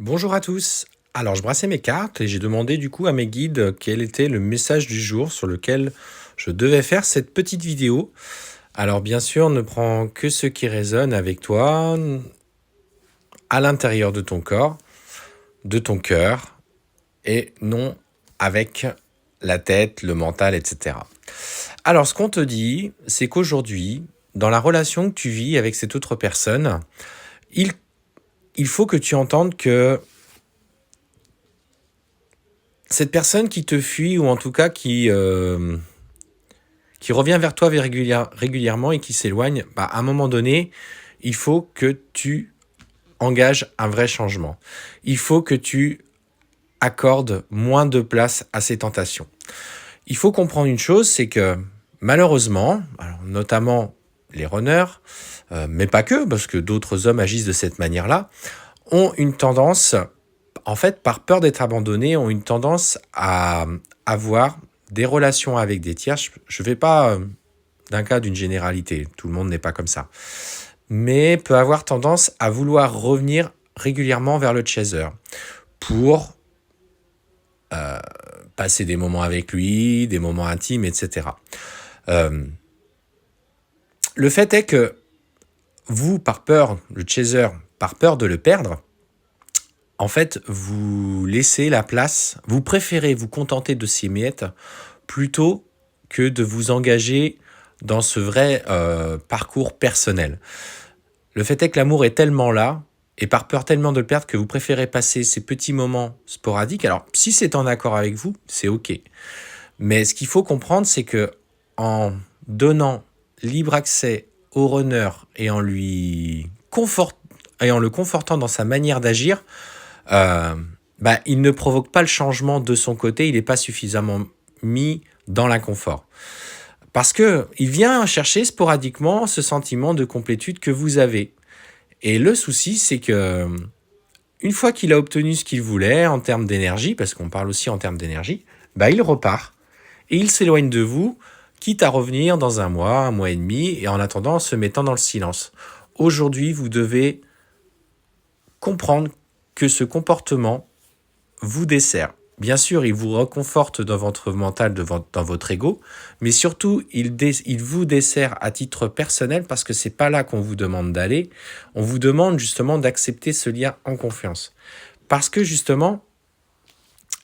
Bonjour à tous. Alors, je brassais mes cartes et j'ai demandé du coup à mes guides quel était le message du jour sur lequel je devais faire cette petite vidéo. Alors, bien sûr, ne prends que ce qui résonne avec toi, à l'intérieur de ton corps, de ton cœur, et non avec la tête, le mental, etc. Alors, ce qu'on te dit, c'est qu'aujourd'hui, dans la relation que tu vis avec cette autre personne, il, il faut que tu entendes que cette personne qui te fuit, ou en tout cas qui revient vers toi régulièrement et qui s'éloigne, à un moment donné, il faut que tu engages un vrai changement. Il faut que tu accordes moins de place à ces tentations. Il faut comprendre une chose, c'est que malheureusement, alors notamment les runners, mais pas que, parce que d'autres hommes agissent de cette manière-là, ont une tendance, en fait, par peur d'être abandonnés, ont une tendance à avoir des relations avec des tiers. Je ne vais pas d'un cas d'une généralité, tout le monde n'est pas comme ça, mais peut avoir tendance à vouloir revenir régulièrement vers le chaser pour passer des moments avec lui, des moments intimes, etc. Le fait est que vous, par peur, le chaser, par peur de le perdre, en fait, vous laissez la place, vous préférez vous contenter de ces miettes plutôt que de vous engager dans ce vrai parcours personnel. Le fait est que l'amour est tellement là, et par peur tellement de le perdre, que vous préférez passer ces petits moments sporadiques. Alors, si c'est en accord avec vous, c'est OK. Mais ce qu'il faut comprendre, c'est que en donnant libre accès au runner et en le confortant dans sa manière d'agir, il ne provoque pas le changement de son côté, il n'est pas suffisamment mis dans l'inconfort. Parce que il vient chercher sporadiquement ce sentiment de complétude que vous avez. Et le souci, c'est que une fois qu'il a obtenu ce qu'il voulait en termes d'énergie, parce qu'on parle aussi en termes d'énergie, il repart et il s'éloigne de vous, quitte à revenir dans un mois et demi, et en attendant, en se mettant dans le silence. Aujourd'hui, vous devez comprendre que ce comportement vous dessert. Bien sûr, il vous reconforte dans votre mental, dans votre ego, mais surtout, il vous dessert à titre personnel parce que c'est pas là qu'on vous demande d'aller. On vous demande justement d'accepter ce lien en confiance. Parce que justement,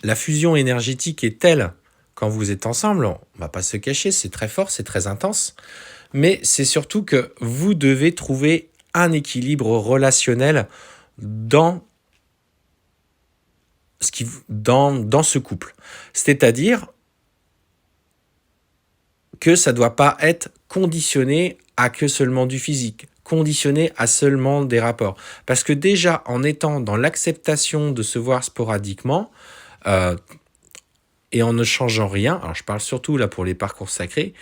la fusion énergétique est telle quand vous êtes ensemble, on va pas se cacher, c'est très fort, c'est très intense, mais c'est surtout que vous devez trouver un équilibre relationnel dans dans ce couple. C'est-à-dire que ça ne doit pas être conditionné à que seulement du physique, conditionné à seulement des rapports. Parce que déjà, en étant dans l'acceptation de se voir sporadiquement, et en ne changeant rien, alors je parle surtout là pour les parcours sacrés,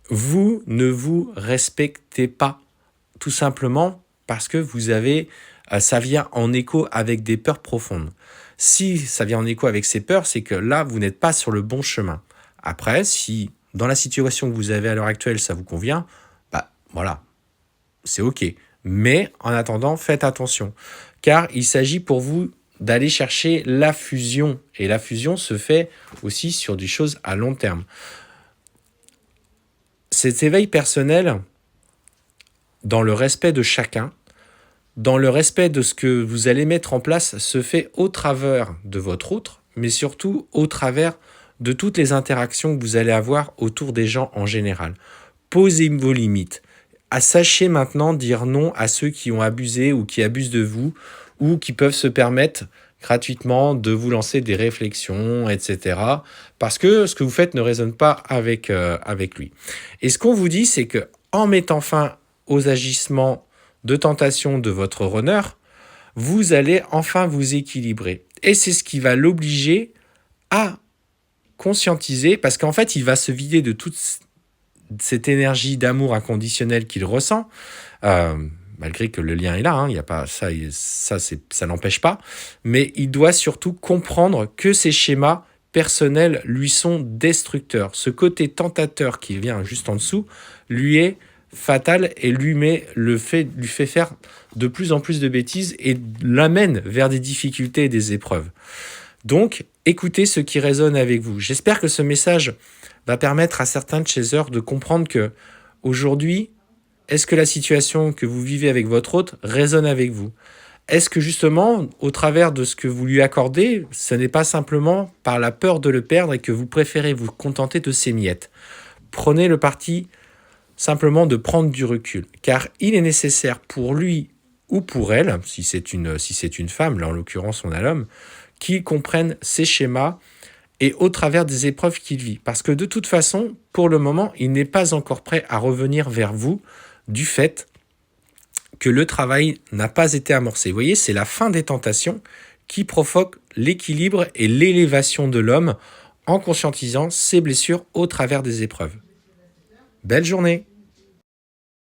vous ne vous respectez pas, tout simplement parce que vous avez ça vient en écho avec des peurs profondes. Si ça vient en écho avec ces peurs, c'est que là, vous n'êtes pas sur le bon chemin. Après, si dans la situation que vous avez à l'heure actuelle, ça vous convient, voilà, c'est OK. Mais en attendant, faites attention, car il s'agit pour vous d'aller chercher la fusion. Et la fusion se fait aussi sur des choses à long terme. Cet éveil personnel, dans le respect de chacun, dans le respect de ce que vous allez mettre en place, se fait au travers de votre autre, mais surtout au travers de toutes les interactions que vous allez avoir autour des gens en général. Posez vos limites. Sachez maintenant dire non à ceux qui ont abusé ou qui abusent de vous ou qui peuvent se permettre gratuitement de vous lancer des réflexions, etc. Parce que ce que vous faites ne résonne pas avec lui. Et ce qu'on vous dit, c'est que en mettant fin aux agissements de tentation de votre runner, vous allez enfin vous équilibrer. Et c'est ce qui va l'obliger à conscientiser, parce qu'en fait, il va se vider de toute cette énergie d'amour inconditionnel qu'il ressent, malgré que le lien est là, il y a pas, ça n'empêche pas, mais il doit surtout comprendre que ces schémas personnels lui sont destructeurs. Ce côté tentateur qui vient juste en dessous lui est fatale et lui fait faire de plus en plus de bêtises et l'amène vers des difficultés et des épreuves. Donc, écoutez ce qui résonne avec vous. J'espère que ce message va permettre à certains chasers de comprendre que aujourd'hui, est-ce que la situation que vous vivez avec votre hôte résonne avec vous? Est-ce que justement, au travers de ce que vous lui accordez, ce n'est pas simplement par la peur de le perdre et que vous préférez vous contenter de ses miettes? Prenez le parti simplement de prendre du recul, car il est nécessaire pour lui ou pour elle, si c'est une femme, là en l'occurrence on a l'homme, qu'il comprenne ses schémas et au travers des épreuves qu'il vit. Parce que de toute façon, pour le moment, il n'est pas encore prêt à revenir vers vous du fait que le travail n'a pas été amorcé. Vous voyez, c'est la fin des tentations qui provoque l'équilibre et l'élévation de l'homme en conscientisant ses blessures au travers des épreuves. Belle journée!